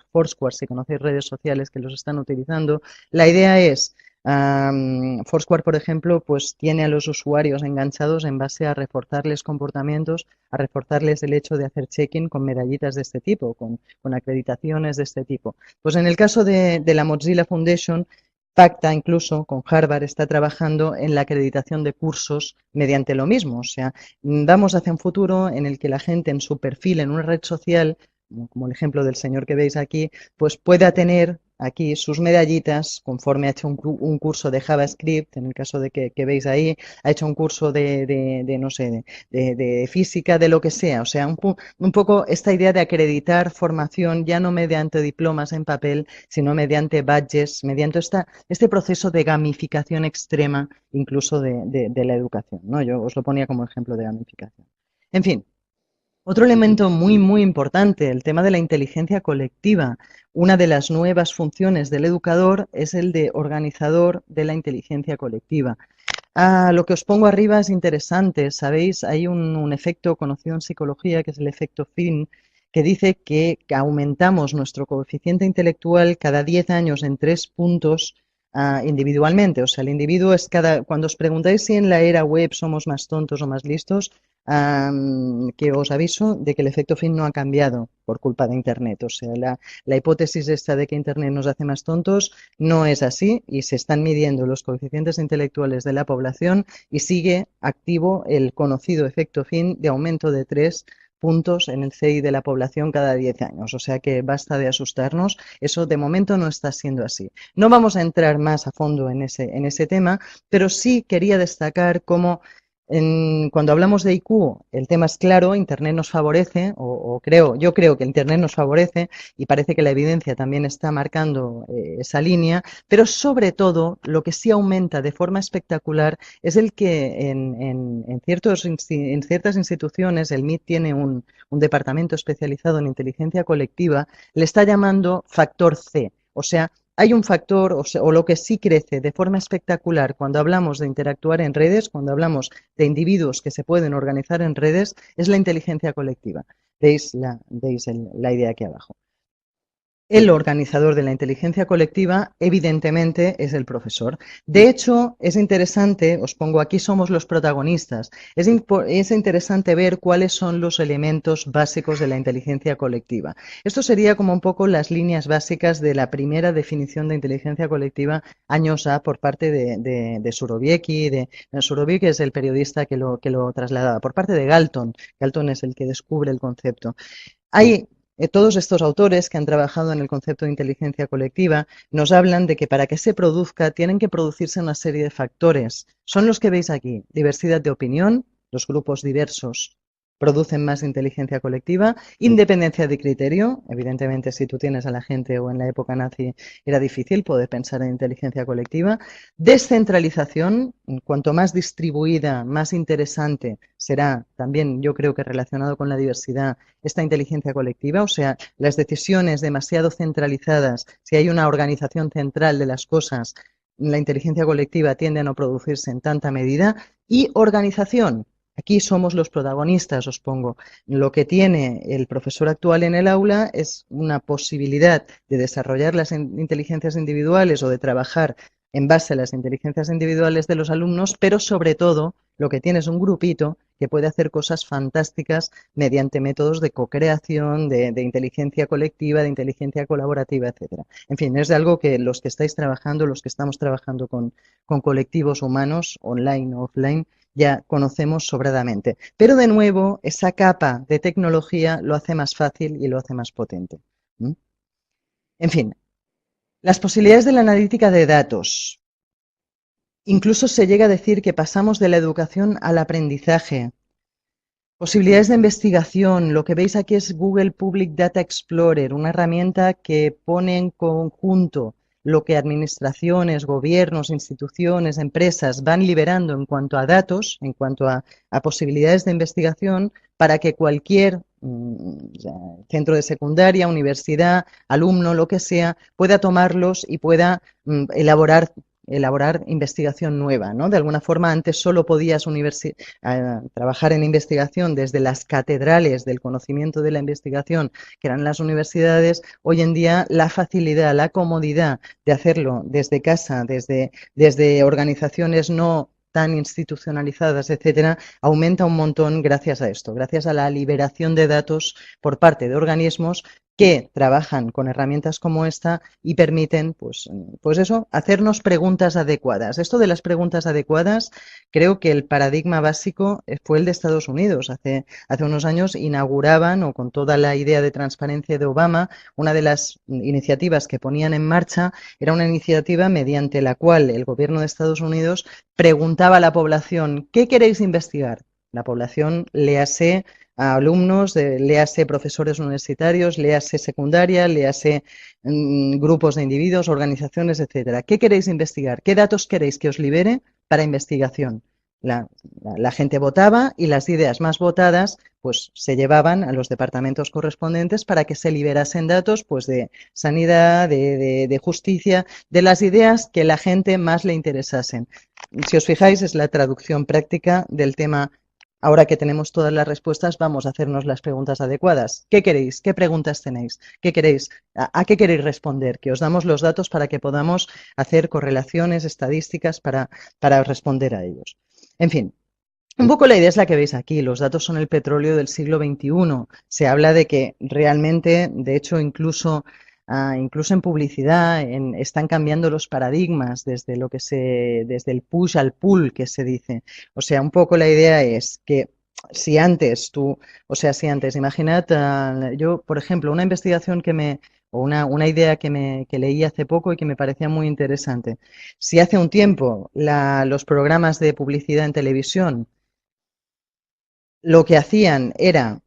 si conocéis redes sociales que los están utilizando. La idea es, Foursquare, por ejemplo, pues tiene a los usuarios enganchados en base a reforzarles comportamientos, a reforzarles el hecho de hacer check-in con medallitas de este tipo, con acreditaciones de este tipo. Pues en el caso de la Mozilla Foundation, pacta incluso con Harvard, está trabajando en la acreditación de cursos mediante lo mismo. O sea, vamos hacia un futuro en el que la gente en su perfil en una red social, como el ejemplo del señor que veis aquí, pues pueda tener aquí sus medallitas conforme ha hecho un curso de JavaScript, en el caso de que veis ahí, ha hecho un curso no sé, de física, de lo que sea. O sea, un poco esta idea de acreditar formación ya no mediante diplomas en papel, sino mediante badges, mediante este proceso de gamificación extrema incluso de la educación, ¿no? Yo os lo ponía como ejemplo de gamificación. En fin, Otro elemento muy, muy importante, el tema de la inteligencia colectiva. Una de las nuevas funciones del educador es el de organizador de la inteligencia colectiva. Lo que os pongo arriba es interesante, ¿sabéis? Hay un efecto conocido en psicología, que es el efecto Finn, que dice que aumentamos nuestro coeficiente intelectual cada 10 años en 3 puntos individualmente. O sea, el individuo es cuando os preguntáis si en la era web somos más tontos o más listos, que os aviso de que el efecto Finn no ha cambiado por culpa de Internet. O sea, la hipótesis esta de que Internet nos hace más tontos no es así y se están midiendo los coeficientes intelectuales de la población y sigue activo el conocido efecto Finn de aumento de 3 puntos en el CI de la población cada 10 años. O sea que basta de asustarnos. Eso de momento no está siendo así. No vamos a entrar más a fondo en ese tema, pero sí quería destacar cómo cuando hablamos de IQ, el tema es claro, Internet nos favorece, yo creo que Internet nos favorece y parece que la evidencia también está marcando esa línea, pero sobre todo lo que sí aumenta de forma espectacular es el que en ciertas instituciones, el MIT tiene un departamento especializado en inteligencia colectiva, le está llamando factor C, o sea, hay un factor, o lo que sí crece de forma espectacular cuando hablamos de interactuar en redes, cuando hablamos de individuos que se pueden organizar en redes, es la inteligencia colectiva. Veis la idea aquí abajo. El organizador de la inteligencia colectiva, evidentemente, es el profesor. De hecho, es interesante, os pongo aquí, somos los protagonistas. Es interesante ver cuáles son los elementos básicos de la inteligencia colectiva. Esto sería como un poco las líneas básicas de la primera definición de inteligencia colectiva años A por parte de Surowiecki. Surowiecki es el periodista que lo trasladaba. Por parte de Galton. Galton es el que descubre el concepto. Hay todos estos autores que han trabajado en el concepto de inteligencia colectiva nos hablan de que para que se produzca tienen que producirse una serie de factores. Son los que veis aquí: diversidad de opinión, los grupos diversos producen más inteligencia colectiva, independencia de criterio, evidentemente si tú tienes a la gente o en la época nazi era difícil poder pensar en inteligencia colectiva, descentralización, cuanto más distribuida, más interesante será también, yo creo que relacionado con la diversidad, esta inteligencia colectiva, o sea, las decisiones demasiado centralizadas, si hay una organización central de las cosas, la inteligencia colectiva tiende a no producirse en tanta medida, y organización. Aquí somos los protagonistas, os pongo. Lo que tiene el profesor actual en el aula es una posibilidad de desarrollar las inteligencias individuales o de trabajar en base a las inteligencias individuales de los alumnos, pero sobre todo lo que tiene es un grupito que puede hacer cosas fantásticas mediante métodos de co-creación, de inteligencia colectiva, de inteligencia colaborativa, etcétera. En fin, es de algo que los que estáis trabajando, los que estamos trabajando con colectivos humanos, online o offline, ya conocemos sobradamente. Pero de nuevo, esa capa de tecnología lo hace más fácil y lo hace más potente. ¿Mm? En fin, las posibilidades de la analítica de datos. Incluso se llega a decir que pasamos de la educación al aprendizaje. Posibilidades de investigación. Lo que veis aquí es Google Public Data Explorer, una herramienta que pone en conjunto lo que administraciones, gobiernos, instituciones, empresas van liberando en cuanto a datos, en cuanto a posibilidades de investigación, para que cualquier centro de secundaria, universidad, alumno, lo que sea, pueda tomarlos y pueda elaborar investigación nueva, ¿no? De alguna forma, antes solo podías trabajar en investigación desde las catedrales del conocimiento de la investigación, que eran las universidades. Hoy en día, la facilidad, la comodidad de hacerlo desde casa, desde organizaciones no tan institucionalizadas, etcétera, aumenta un montón gracias a esto, gracias a la liberación de datos por parte de organismos que trabajan con herramientas como esta y permiten, pues eso, hacernos preguntas adecuadas. Esto de las preguntas adecuadas, creo que el paradigma básico fue el de Estados Unidos. Hace unos años inauguraban, o con toda la idea de transparencia de Obama, una de las iniciativas que ponían en marcha era una iniciativa mediante la cual el gobierno de Estados Unidos preguntaba a la población: ¿qué queréis investigar? La población, léase a alumnos, léase profesores universitarios, léase secundaria, léase grupos de individuos, organizaciones, etcétera. ¿Qué queréis investigar? ¿Qué datos queréis que os libere para investigación? La, la gente votaba y las ideas más votadas pues se llevaban a los departamentos correspondientes para que se liberasen datos pues de sanidad, de justicia, de las ideas que la gente más le interesasen. Si os fijáis, es la traducción práctica del tema. Ahora que tenemos todas las respuestas, vamos a hacernos las preguntas adecuadas. ¿Qué queréis? ¿Qué preguntas tenéis? ¿Qué queréis? ¿A qué queréis responder? Que os damos los datos para que podamos hacer correlaciones estadísticas para responder a ellos. En fin, un poco la idea es la que veis aquí. Los datos son el petróleo del siglo XXI. Se habla de que realmente, de hecho, incluso en publicidad, están cambiando los paradigmas desde el push al pull que se dice. O sea, un poco la idea es que si antes, imaginad, yo, por ejemplo, una investigación o una idea que leí hace poco y que me parecía muy interesante. Si hace un tiempo los programas de publicidad en televisión lo que hacían era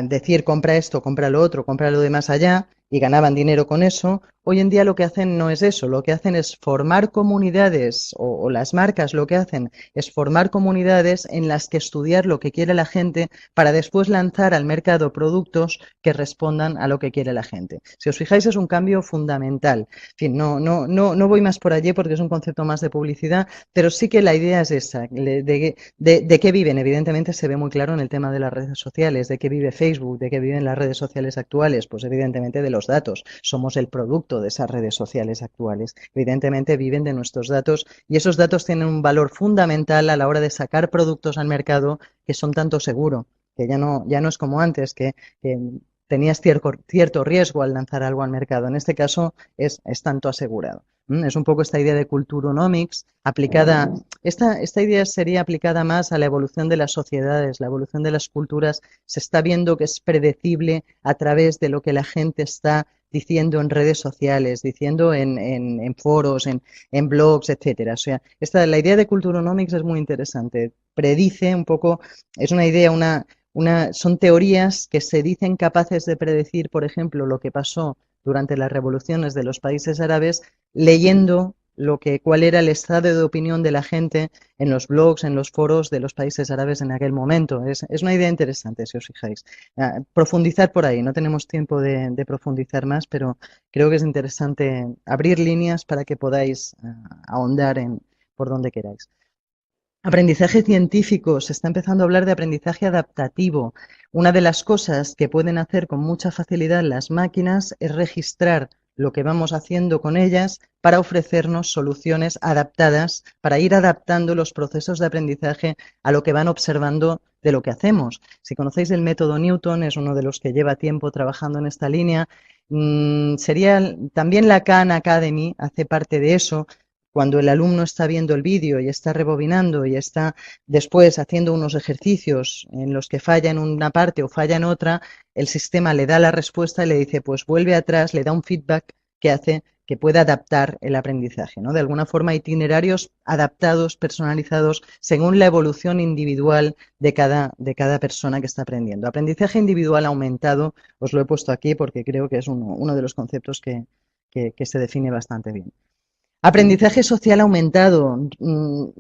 decir compra esto, compra lo otro, compra lo de más allá y ganaban dinero con eso. Hoy en día lo que hacen no es eso, lo que hacen es formar comunidades o las marcas lo que hacen es formar comunidades en las que estudiar lo que quiere la gente para después lanzar al mercado productos que respondan a lo que quiere la gente. Si os fijáis es un cambio fundamental. En fin, no voy más por allí porque es un concepto más de publicidad, pero sí que la idea es esa, de qué viven. Evidentemente se ve muy claro en el tema de las redes sociales, de qué vive Facebook, de qué viven las redes sociales actuales, pues evidentemente de los datos. Somos el producto de esas redes sociales actuales. Evidentemente viven de nuestros datos y esos datos tienen un valor fundamental a la hora de sacar productos al mercado que son tanto seguro, que ya no es como antes, que tenías cierto riesgo al lanzar algo al mercado. En este caso es tanto asegurado. Es un poco esta idea de culturonomics aplicada. Esta idea sería aplicada más a la evolución de las sociedades, la evolución de las culturas. Se está viendo que es predecible a través de lo que la gente está diciendo en redes sociales, diciendo en foros, en blogs, etcétera. O sea, la idea de culturonomics es muy interesante. Predice un poco, es una idea, son teorías que se dicen capaces de predecir, por ejemplo, lo que pasó durante las revoluciones de los países árabes, leyendo cuál era el estado de opinión de la gente en los blogs, en los foros de los países árabes en aquel momento. Es una idea interesante, si os fijáis. Profundizar por ahí, no tenemos tiempo de profundizar más, pero creo que es interesante abrir líneas para que podáis ahondar por donde queráis. Aprendizaje científico, se está empezando a hablar de aprendizaje adaptativo. Una de las cosas que pueden hacer con mucha facilidad las máquinas es registrar lo que vamos haciendo con ellas para ofrecernos soluciones adaptadas, para ir adaptando los procesos de aprendizaje a lo que van observando de lo que hacemos. Si conocéis el método Newton, es uno de los que lleva tiempo trabajando en esta línea. Sería también la Khan Academy hace parte de eso, cuando el alumno está viendo el vídeo y está rebobinando y está después haciendo unos ejercicios en los que falla en una parte o falla en otra, el sistema le da la respuesta y le dice, pues vuelve atrás, le da un feedback que hace que pueda adaptar el aprendizaje, ¿no? De alguna forma, itinerarios adaptados, personalizados, según la evolución individual de cada persona que está aprendiendo. Aprendizaje individual aumentado, os lo he puesto aquí porque creo que es uno de los conceptos que se define bastante bien. Aprendizaje social aumentado.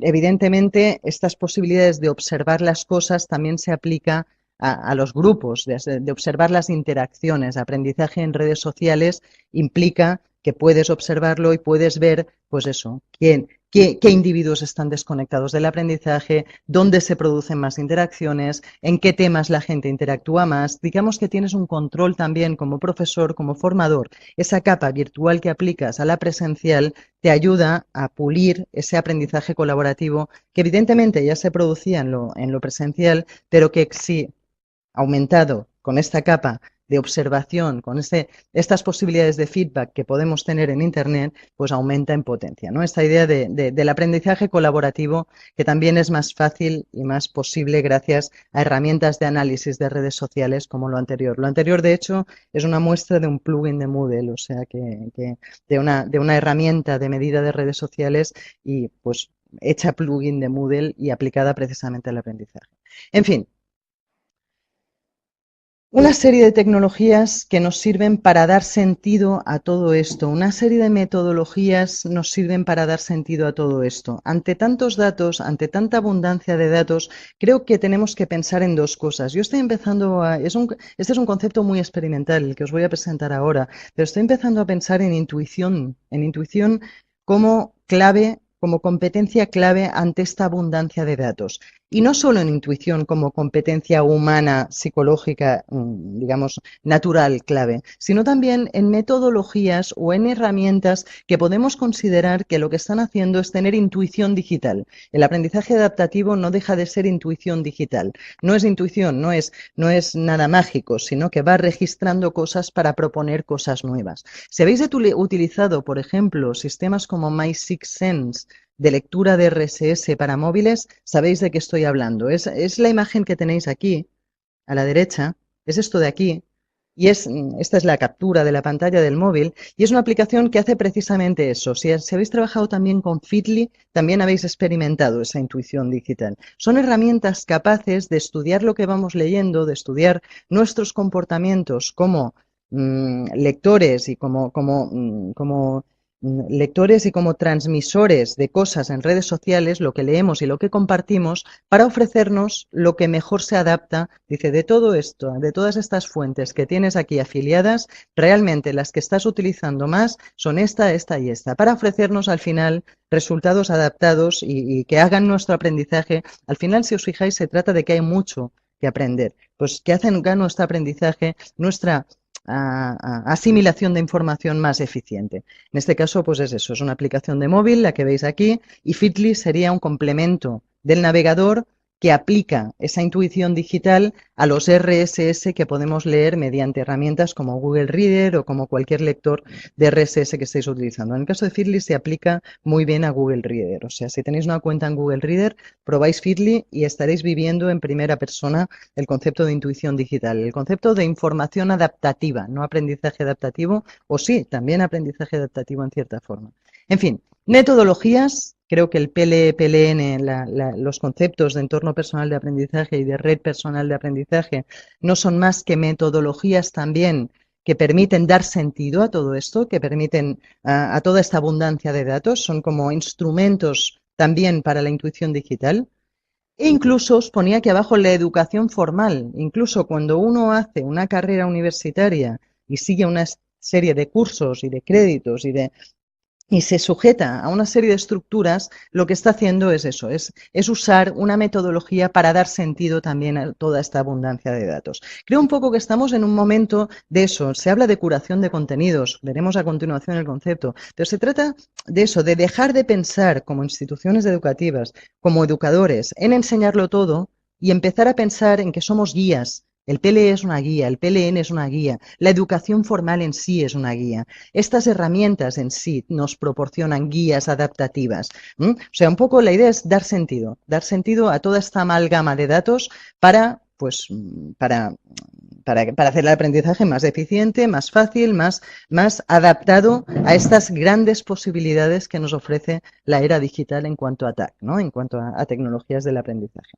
Evidentemente, estas posibilidades de observar las cosas también se aplica a los grupos, de observar las interacciones. Aprendizaje en redes sociales implica que puedes observarlo y puedes ver, pues eso, qué individuos están desconectados del aprendizaje, dónde se producen más interacciones, en qué temas la gente interactúa más. Digamos que tienes un control también como profesor, como formador. Esa capa virtual que aplicas a la presencial te ayuda a pulir ese aprendizaje colaborativo que evidentemente ya se producía en lo presencial, pero que sí aumentado con esta capa de observación, con estas posibilidades de feedback que podemos tener en Internet, pues aumenta en potencia, ¿no? Esta idea del aprendizaje colaborativo que también es más fácil y más posible gracias a herramientas de análisis de redes sociales como lo anterior. Lo anterior, de hecho, es una muestra de un plugin de Moodle, o sea, de una herramienta de medida de redes sociales y pues hecha plugin de Moodle y aplicada precisamente al aprendizaje. En fin, Una serie de tecnologías que nos sirven para dar sentido a todo esto, una serie de metodologías nos sirven para dar sentido a todo esto. Ante tantos datos, ante tanta abundancia de datos, creo que tenemos que pensar en dos cosas. Yo estoy empezando a, este es un concepto muy experimental, el que os voy a presentar ahora, pero estoy empezando a pensar en intuición como clave, como competencia clave ante esta abundancia de datos. Y no solo en intuición como competencia humana, psicológica, digamos, natural clave, sino también en metodologías o en herramientas que podemos considerar que lo que están haciendo es tener intuición digital. El aprendizaje adaptativo no deja de ser intuición digital. No es intuición, no es nada mágico, sino que va registrando cosas para proponer cosas nuevas. Si habéis utilizado, por ejemplo, sistemas como My Six Sense, de lectura de RSS para móviles, sabéis de qué estoy hablando. Es la imagen que tenéis aquí, a la derecha, es esto de aquí, y esta es la captura de la pantalla del móvil, y es una aplicación que hace precisamente eso. Si habéis trabajado también con Feedly, también habéis experimentado esa intuición digital. Son herramientas capaces de estudiar lo que vamos leyendo, de estudiar nuestros comportamientos como lectores y como lectores y como transmisores de cosas en redes sociales, lo que leemos y lo que compartimos, para ofrecernos lo que mejor se adapta. Dice, de todo esto, de todas estas fuentes que tienes aquí afiliadas, realmente las que estás utilizando más son esta, esta y esta, para ofrecernos al final resultados adaptados y que hagan nuestro aprendizaje. Al final, si os fijáis, se trata de que hay mucho que aprender. Pues que hacen nuestro aprendizaje, nuestra asimilación de información más eficiente. En este caso, pues es eso, es una aplicación de móvil, la que veis aquí, y Feedly sería un complemento del navegador que aplica esa intuición digital a los RSS que podemos leer mediante herramientas como Google Reader o como cualquier lector de RSS que estéis utilizando. En el caso de Feedly se aplica muy bien a Google Reader, o sea, si tenéis una cuenta en Google Reader, probáis Feedly y estaréis viviendo en primera persona el concepto de intuición digital, el concepto de información adaptativa, no aprendizaje adaptativo, o sí, también aprendizaje adaptativo en cierta forma. En fin, metodologías, creo que el PLN, los conceptos de entorno personal de aprendizaje y de red personal de aprendizaje no son más que metodologías también que permiten dar sentido a todo esto, que permiten a toda esta abundancia de datos, son como instrumentos también para la intuición digital. E incluso os ponía aquí abajo la educación formal. Incluso cuando uno hace una carrera universitaria y sigue una serie de cursos y de créditos y se sujeta a una serie de estructuras, lo que está haciendo es eso, es usar una metodología para dar sentido también a toda esta abundancia de datos. Creo un poco que estamos en un momento de eso, se habla de curación de contenidos, veremos a continuación el concepto, pero se trata de eso, de dejar de pensar como instituciones educativas, como educadores, en enseñarlo todo y empezar a pensar en que somos guías. El PLE es una guía, el PLN es una guía, la educación formal en sí es una guía. Estas herramientas en sí nos proporcionan guías adaptativas. O sea, un poco la idea es dar sentido a toda esta amalgama de datos para, pues, para hacer el aprendizaje más eficiente, más fácil, más adaptado a estas grandes posibilidades que nos ofrece la era digital en cuanto a TAC, ¿no? En cuanto a tecnologías del aprendizaje.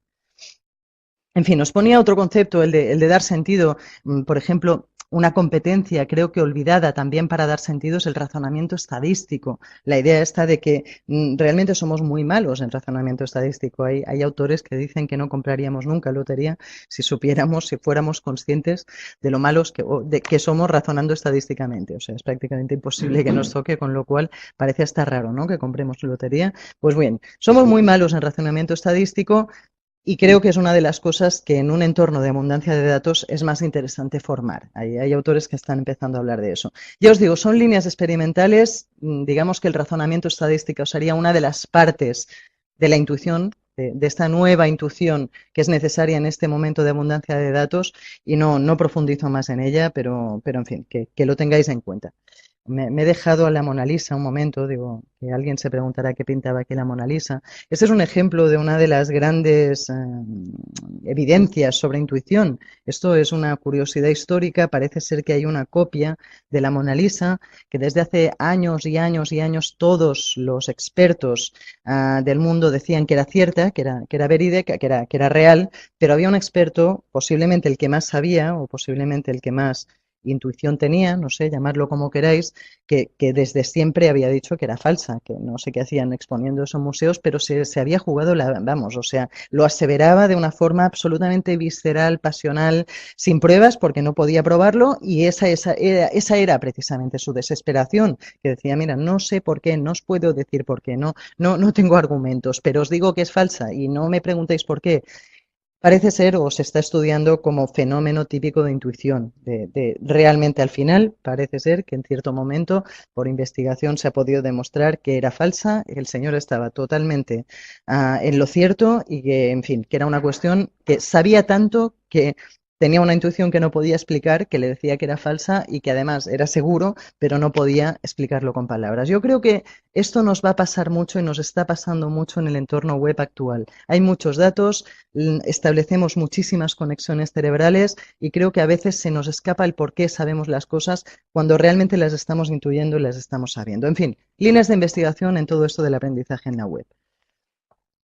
En fin, os ponía otro concepto, el de dar sentido. Por ejemplo, una competencia, creo que olvidada también para dar sentido, es el razonamiento estadístico. La idea está de que realmente somos muy malos en razonamiento estadístico. Hay autores que dicen que no compraríamos nunca lotería si supiéramos, si fuéramos conscientes de lo malos que somos razonando estadísticamente. O sea, es prácticamente imposible que nos toque, con lo cual parece hasta raro, ¿no?, que compremos lotería. Pues bien, somos muy malos en razonamiento estadístico. Y creo que es una de las cosas que en un entorno de abundancia de datos es más interesante formar. Hay autores que están empezando a hablar de eso. Ya os digo, son líneas experimentales. Digamos que el razonamiento estadístico sería una de las partes de la intuición, de esta nueva intuición que es necesaria en este momento de abundancia de datos, y no profundizo más en ella, pero en fin, que lo tengáis en cuenta. me he dejado a la Mona Lisa un momento, digo, que alguien se preguntará qué pintaba aquí la Mona Lisa. Este es un ejemplo de una de las grandes evidencias sobre intuición. Esto es una curiosidad histórica, parece ser que hay una copia de la Mona Lisa que desde hace años y años y años todos los expertos del mundo decían que era cierta, que era verídica, que era real, pero había un experto, posiblemente el que más sabía o posiblemente el que más intuición tenía, no sé, llamarlo como queráis, que desde siempre había dicho que era falsa, que no sé qué hacían exponiendo eso en museos, pero se había jugado la, vamos, o sea, lo aseveraba de una forma absolutamente visceral, pasional, sin pruebas, porque no podía probarlo, y esa era precisamente su desesperación, que decía, mira, no sé por qué, no os puedo decir por qué, no tengo argumentos, pero os digo que es falsa y no me preguntéis por qué. Parece ser o se está estudiando como fenómeno típico de intuición. Realmente al final parece ser que en cierto momento por investigación se ha podido demostrar que era falsa, que el señor estaba totalmente en lo cierto y que, en fin, que era una cuestión que sabía tanto que tenía una intuición que no podía explicar, que le decía que era falsa y que además era seguro, pero no podía explicarlo con palabras. Yo creo que esto nos va a pasar mucho y nos está pasando mucho en el entorno web actual. Hay muchos datos, establecemos muchísimas conexiones cerebrales y creo que a veces se nos escapa el por qué sabemos las cosas cuando realmente las estamos intuyendo y las estamos sabiendo. En fin, líneas de investigación en todo esto del aprendizaje en la web.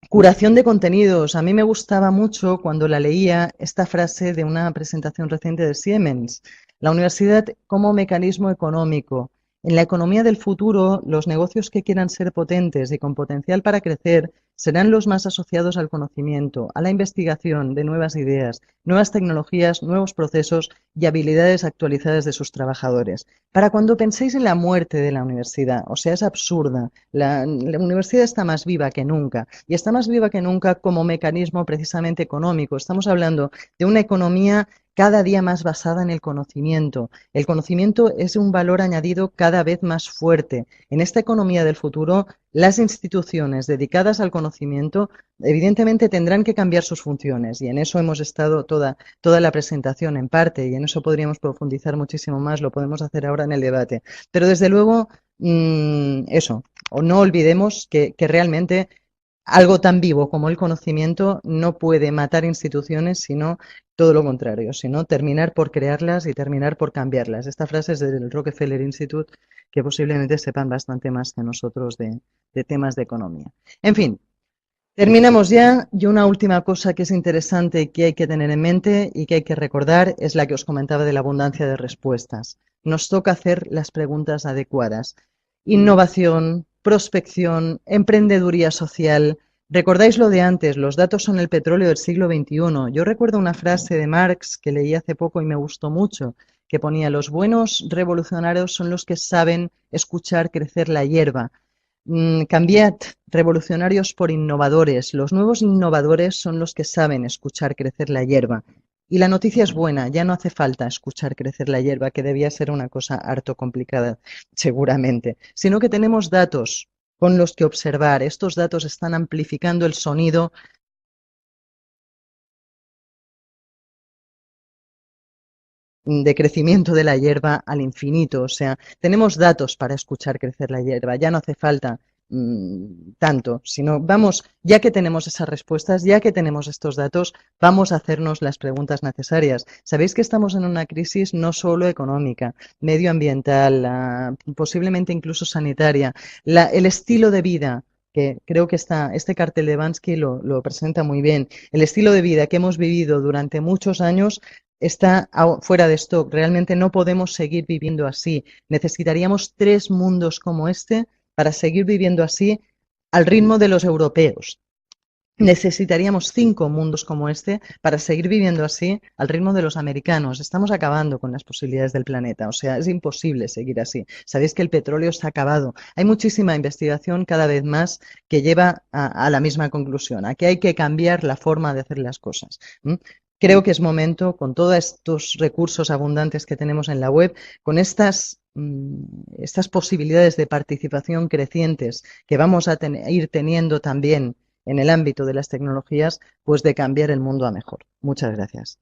Curación de contenidos. A mí me gustaba mucho cuando la leía esta frase de una presentación reciente de Siemens. La universidad como mecanismo económico. En la economía del futuro, los negocios que quieran ser potentes y con potencial para crecer serán los más asociados al conocimiento, a la investigación de nuevas ideas, nuevas tecnologías, nuevos procesos y habilidades actualizadas de sus trabajadores. Para cuando penséis en la muerte de la universidad, o sea, es absurda, la universidad está más viva que nunca y está más viva que nunca como mecanismo precisamente económico. Estamos hablando de una economía cada día más basada en el conocimiento. El conocimiento es un valor añadido cada vez más fuerte. En esta economía del futuro, las instituciones dedicadas al conocimiento evidentemente tendrán que cambiar sus funciones y en eso hemos estado toda la presentación en parte y en eso podríamos profundizar muchísimo más, lo podemos hacer ahora en el debate. Pero desde luego, eso, o no olvidemos que realmente algo tan vivo como el conocimiento no puede matar instituciones, sino todo lo contrario, sino terminar por crearlas y terminar por cambiarlas. Esta frase es del Rockefeller Institute, que posiblemente sepan bastante más que nosotros de temas de economía. En fin, terminamos ya y una última cosa que es interesante y que hay que tener en mente y que hay que recordar es la que os comentaba de la abundancia de respuestas. Nos toca hacer las preguntas adecuadas. Innovación, prospección, emprendeduría social. ¿Recordáis lo de antes? Los datos son el petróleo del siglo XXI. Yo recuerdo una frase de Marx que leí hace poco y me gustó mucho, que ponía, los buenos revolucionarios son los que saben escuchar crecer la hierba. Cambiad revolucionarios por innovadores. Los nuevos innovadores son los que saben escuchar crecer la hierba. Y la noticia es buena, ya no hace falta escuchar crecer la hierba, que debía ser una cosa harto complicada, seguramente, sino que tenemos datos con los que observar. Estos datos están amplificando el sonido de crecimiento de la hierba al infinito. O sea, tenemos datos para escuchar crecer la hierba. Ya no hace falta tanto, sino vamos, ya que tenemos esas respuestas, ya que tenemos estos datos, vamos a hacernos las preguntas necesarias. Sabéis que estamos en una crisis no solo económica, medioambiental, posiblemente incluso sanitaria, el estilo de vida que creo que este cartel de Bansky lo presenta muy bien. El estilo de vida que hemos vivido durante muchos años está fuera de stock. Realmente no podemos seguir viviendo así. Necesitaríamos 3 mundos como este para seguir viviendo así al ritmo de los europeos. Necesitaríamos 5 mundos como este para seguir viviendo así al ritmo de los americanos. Estamos acabando con las posibilidades del planeta, o sea, es imposible seguir así. Sabéis que el petróleo está acabado. Hay muchísima investigación cada vez más que lleva a la misma conclusión, a que hay que cambiar la forma de hacer las cosas. Creo que es momento, con todos estos recursos abundantes que tenemos en la web, con estas posibilidades de participación crecientes que vamos a ir teniendo también en el ámbito de las tecnologías, pues de cambiar el mundo a mejor. Muchas gracias.